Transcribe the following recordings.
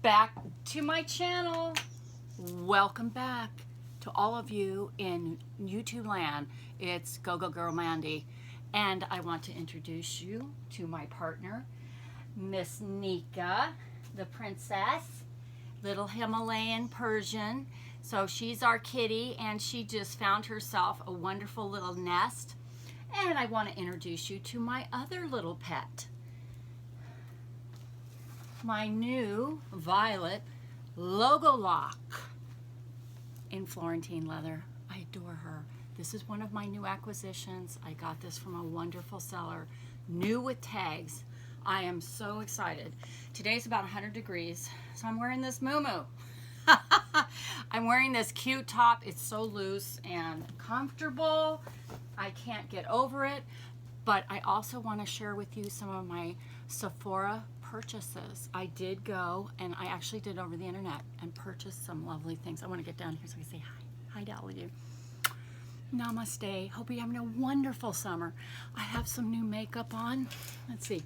back to my channel. Welcome back to all of you in YouTube land. It's Go Girl Mandy, and I want to introduce you to my partner, Miss Nika, the princess, little Himalayan Persian. So she's our kitty, and she just found herself a wonderful little nest. And I want to introduce you to my other little pet, my new violet logo lock in Florentine leather. I adore her. This is one of my new acquisitions. I got this from a wonderful seller, new with tags. I am so excited. Today's about 100 degrees, so I'm wearing this muumuu. I'm wearing this cute top. It's so loose and comfortable. I can't get over it, but I also want to share with you some of my Sephora purchases. I did go, and I actually did over the internet and purchased some lovely things. I want to get down here so I can say hi. Hi to all of you. Namaste. Hope you're having a wonderful summer. I have some new makeup on. Let's see.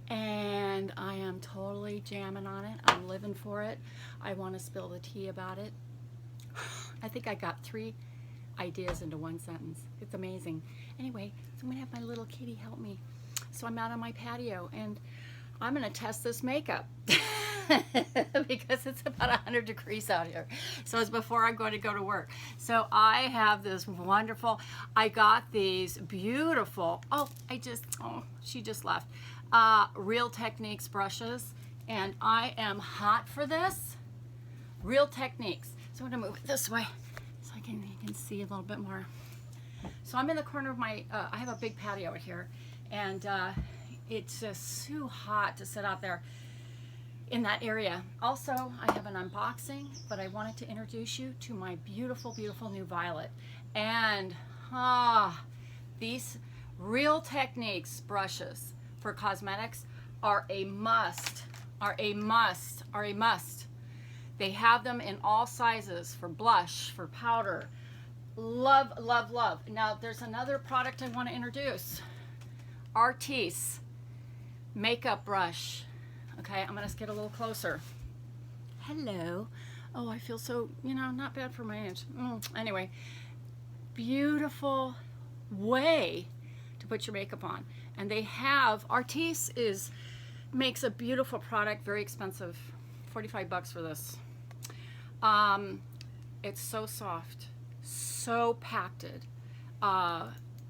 And I am totally jamming on it. I'm living for it. I want to spill the tea about it. I think I got 3 ideas into one sentence. It's amazing. Anyway, so I'm going to have my little kitty help me. So I'm out on my patio, and I'm going to test this makeup because it's about 100 degrees out here. So it's before I'm going to go to work. So I have this wonderful, I got these beautiful, she just left, Real Techniques brushes, and I am hot for this. Real Techniques. So I'm going to move it this way so you can see a little bit more. So I'm in the corner of my, I have a big patio out here, and it's just too hot to sit out there in that area. Also, I have an unboxing, but I wanted to introduce you to my beautiful, beautiful new violet. And these Real Techniques brushes for cosmetics are a must, They have them in all sizes for blush, for powder. Love, love, love. Now, there's another product I want to introduce. Artis makeup brush. Okay, I'm going to get a little closer. Hello. Oh, I feel so, not bad for my age. Anyway, beautiful way to put your makeup on. And they have, Artis makes a beautiful product, very expensive, 45 bucks for this. It's so soft, so packed,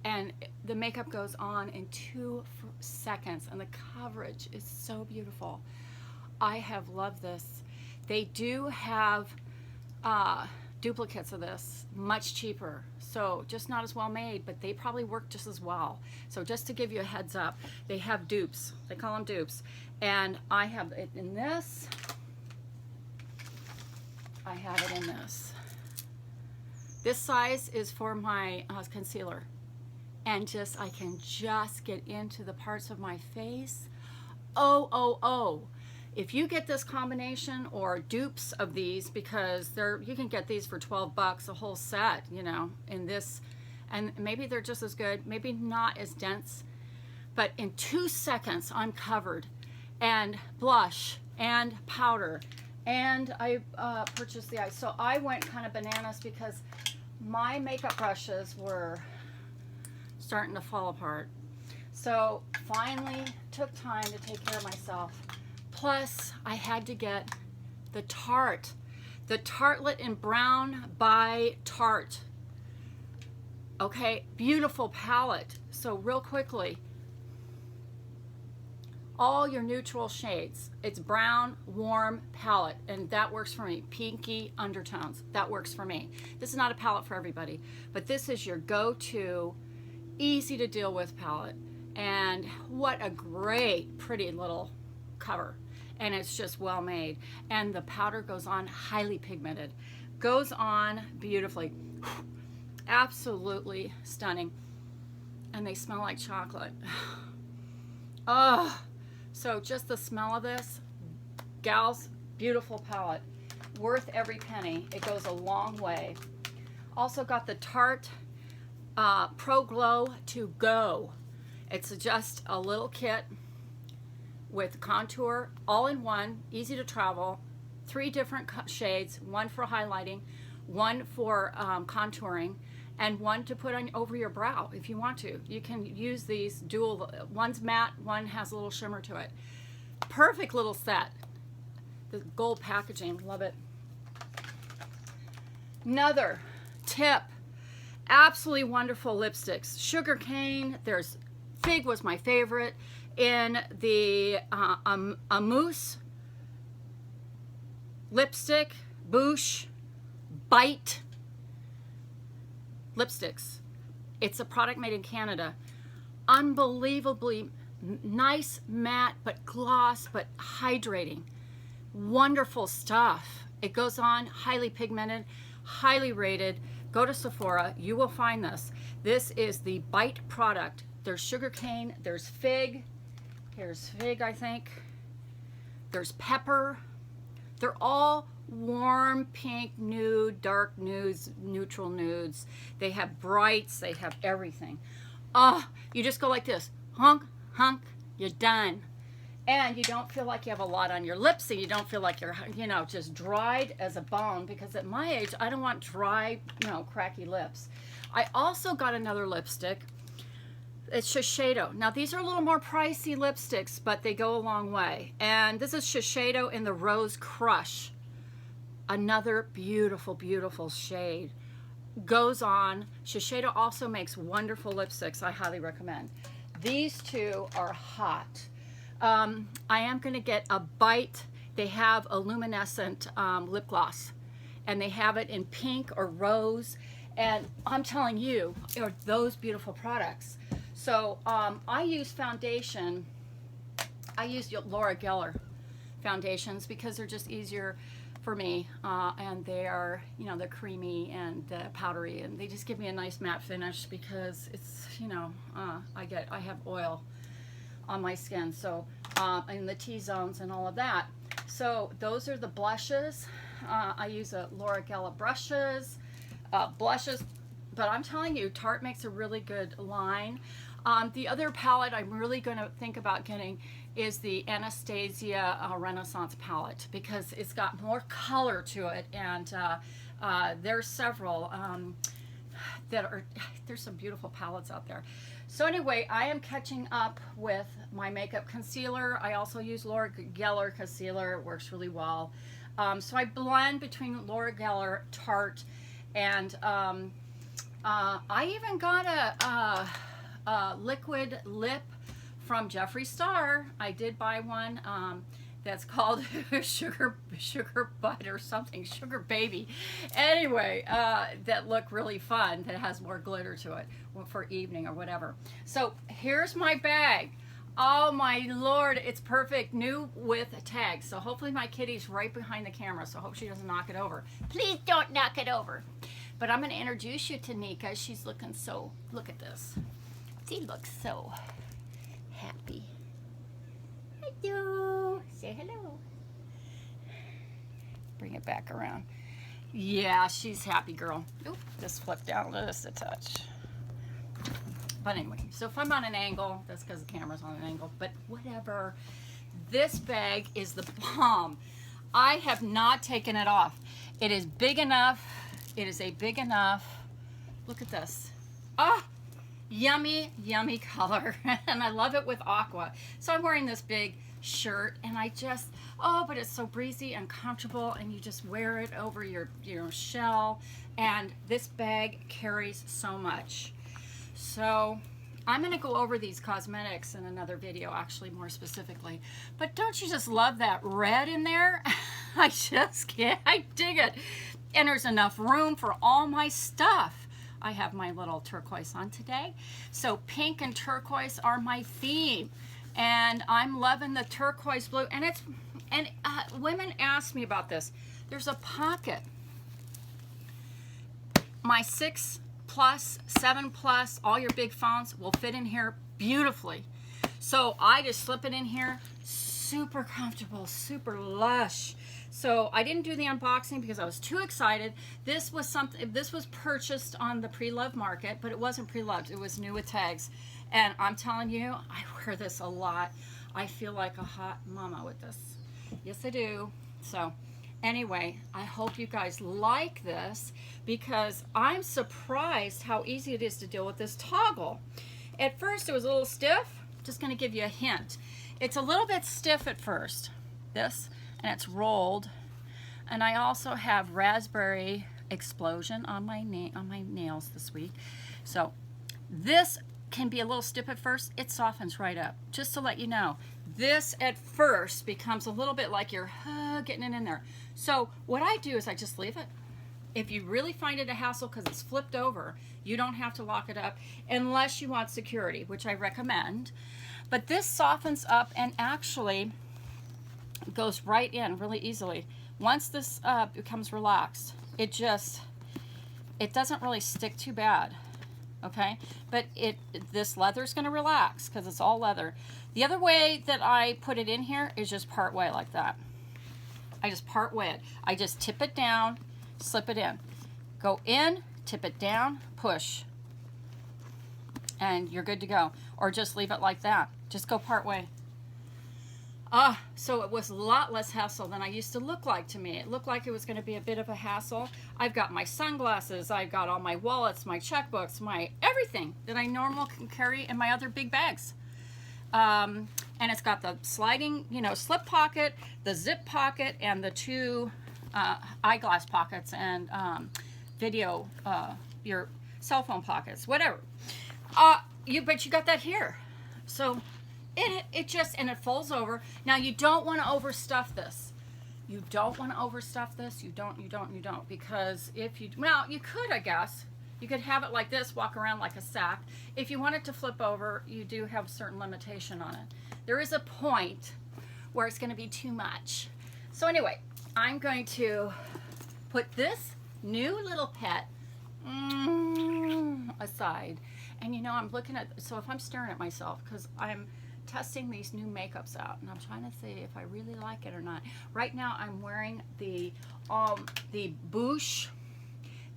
and the makeup goes on in 2 seconds, and the coverage is so beautiful. I have loved this. They do have duplicates of this, much cheaper, so just not as well made, but they probably work just as well. So just to give you a heads up, they have dupes. They call them dupes, and I have it in this. I have it in this. This size is for my concealer, and I can just get into the parts of my face. If you get this combination or dupes of these, because you can get these for 12 bucks, a whole set, in this, and maybe they're just as good, maybe not as dense, but in 2 seconds I'm covered, and blush and powder, and I purchased the eyes. So I went kind of bananas because my makeup brushes were starting to fall apart. So finally took time to take care of myself. Plus, I had to get the Tarte, the Tartelette in Brown by Tarte. Okay, beautiful palette. So real quickly, all your neutral shades. It's brown, warm palette, and that works for me. Pinky undertones, that works for me. This is not a palette for everybody, but this is your go-to, easy to deal with palette. And what a great, pretty little cover. And it's just well made. And the powder goes on highly pigmented. Goes on beautifully. Absolutely stunning. And they smell like chocolate. Oh, so just the smell of this, gals, beautiful palette. Worth every penny. It goes a long way. Also got the Tarte Pro Glow to Go. It's just a little kit with contour, all in one, easy to travel, 3 different shades, one for highlighting, one for contouring, and one to put on over your brow if you want to. You can use these dual, one's matte, one has a little shimmer to it. Perfect little set. The gold packaging, love it. Another tip, absolutely wonderful lipsticks. Sugar cane, there's Fig was my favorite. In the Amuse lipstick, Bouche, Bite lipsticks. It's a product made in Canada. Unbelievably nice matte, but gloss, but hydrating. Wonderful stuff. It goes on, highly pigmented, highly rated. Go to Sephora, you will find this. This is the Bite product. There's sugarcane, there's fig. Here's fig, I think. There's pepper. They're all warm pink, nude, dark nudes, neutral nudes. They have brights, they have everything. Oh, you just go like this, hunk, hunk, you're done. And you don't feel like you have a lot on your lips, and you don't feel like you're, you know, just dried as a bone, because at my age, I don't want dry, you know, cracky lips. I also got another lipstick. It's Shiseido. Now, these are a little more pricey lipsticks, but they go a long way. And this is Shiseido in the Rose Crush. Another beautiful, beautiful shade. Goes on. Shiseido also makes wonderful lipsticks. I highly recommend. These two are hot. I am going to get a Bite. They have a luminescent lip gloss, and they have it in pink or rose. And I'm telling you, are those beautiful products. So I use foundation. I use Laura Geller foundations because they're just easier for me, and they are, you know, they're creamy and powdery, and they just give me a nice matte finish because it's, you know, I have oil on my skin, so in the T-zones and all of that. So those are the blushes. I use a Laura Geller blushes, but I'm telling you, Tarte makes a really good line. The other palette I'm really going to think about getting is the Anastasia Renaissance palette, because it's got more color to it, and there's several there's some beautiful palettes out there. So anyway, I am catching up with my makeup concealer. I also use Laura Geller concealer. It works really well. So I blend between Laura Geller, Tarte, and I even got a liquid lip from Jeffree Star. I did buy one that's called Sugar Butt or something, Sugar Baby. Anyway, that look really fun, that has more glitter to it for evening or whatever. So here's my bag. Oh my Lord, it's perfect, new with tags. So hopefully my kitty's right behind the camera, so I hope she doesn't knock it over. Please don't knock it over. But I'm gonna introduce you to Nika. She's looking so, look at this. She looks so happy. Hello. Say hello. Bring it back around. Yeah, she's happy, girl. Oop, just flipped down just a touch. But anyway, so if I'm on an angle, that's because the camera's on an angle, but whatever. This bag is the bomb. I have not taken it off. It is big enough. It is a big enough. Look at this. Ah! Yummy, yummy color. And I love it with aqua. So I'm wearing this big shirt, and I just, oh, but it's so breezy and comfortable, and you just wear it over your shell. And this bag carries so much. So I'm going to go over these cosmetics in another video, actually, more specifically. But don't you just love that red in there? I just can't. I dig it. And there's enough room for all my stuff. I have my little turquoise on today. So pink and turquoise are my theme. And I'm loving the turquoise blue. And women ask me about this. There's a pocket. My 6 Plus, 7 Plus, all your big phones will fit in here beautifully. So I just slip it in here. Super comfortable, super lush. So I didn't do the unboxing because I was too excited. This was purchased on the pre-loved market, but it wasn't pre-loved. It was new with tags. And I'm telling you, I wear this a lot. I feel like a hot mama with this. Yes, I do. So anyway, I hope you guys like this, because I'm surprised how easy it is to deal with this toggle. At first it was a little stiff. Just going to give you a hint. It's a little bit stiff at first, this, and it's rolled. And I also have raspberry explosion on my nails this week. So this can be a little stiff at first. It softens right up. Just to let you know, this at first becomes a little bit like you're getting it in there. So what I do is I just leave it. If you really find it a hassle because it's flipped over, you don't have to lock it up unless you want security, which I recommend. But this softens up and actually goes right in really easily. Once this becomes relaxed, it doesn't really stick too bad. Okay, but this leather is going to relax because it's all leather. The other way that I put it in here is just part way like that. I just part way it. I just tip it down, slip it in, go in, tip it down, push, and you're good to go. Or just leave it like that. Just go part way. So it was a lot less hassle than I used to look like to me. It looked like it was going to be a bit of a hassle. I've got my sunglasses, I've got all my wallets, my checkbooks, my everything that I normally can carry in my other big bags. And it's got the sliding, slip pocket, the zip pocket, and the two eyeglass pockets and video, your cell phone pockets, whatever. But you got that here. So it just, and it folds over. Now you don't want to overstuff this. You don't want to overstuff this. You don't, because if you, well, you could, I guess. You could have it like this, walk around like a sack. If you want it to flip over, you do have a certain limitation on it. There is a point where it's going to be too much. So anyway, I'm going to put this new little pet aside. And I'm looking at, so if I'm staring at myself, because I'm testing these new makeups out, and I'm trying to see if I really like it or not. Right now I'm wearing the Bouche.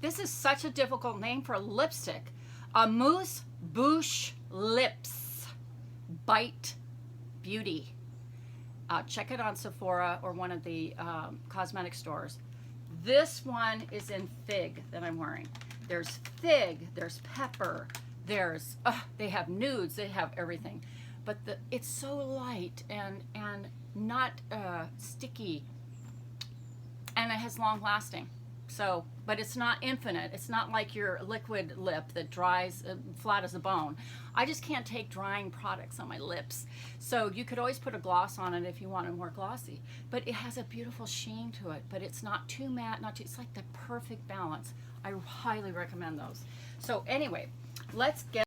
This is such a difficult name for a lipstick. Amuse Bouche Lips Bite Beauty. Check it on Sephora or one of the cosmetic stores. This one is in Fig that I'm wearing. There's Fig, there's Pepper, there's, they have nudes, they have everything. But it's so light and not sticky, and it has long lasting. So, but it's not infinite. It's not like your liquid lip that dries flat as a bone. I just can't take drying products on my lips. So you could always put a gloss on it if you want it more glossy. But it has a beautiful sheen to it, but it's not too matte, not too, it's like the perfect balance. I highly recommend those. So anyway, let's get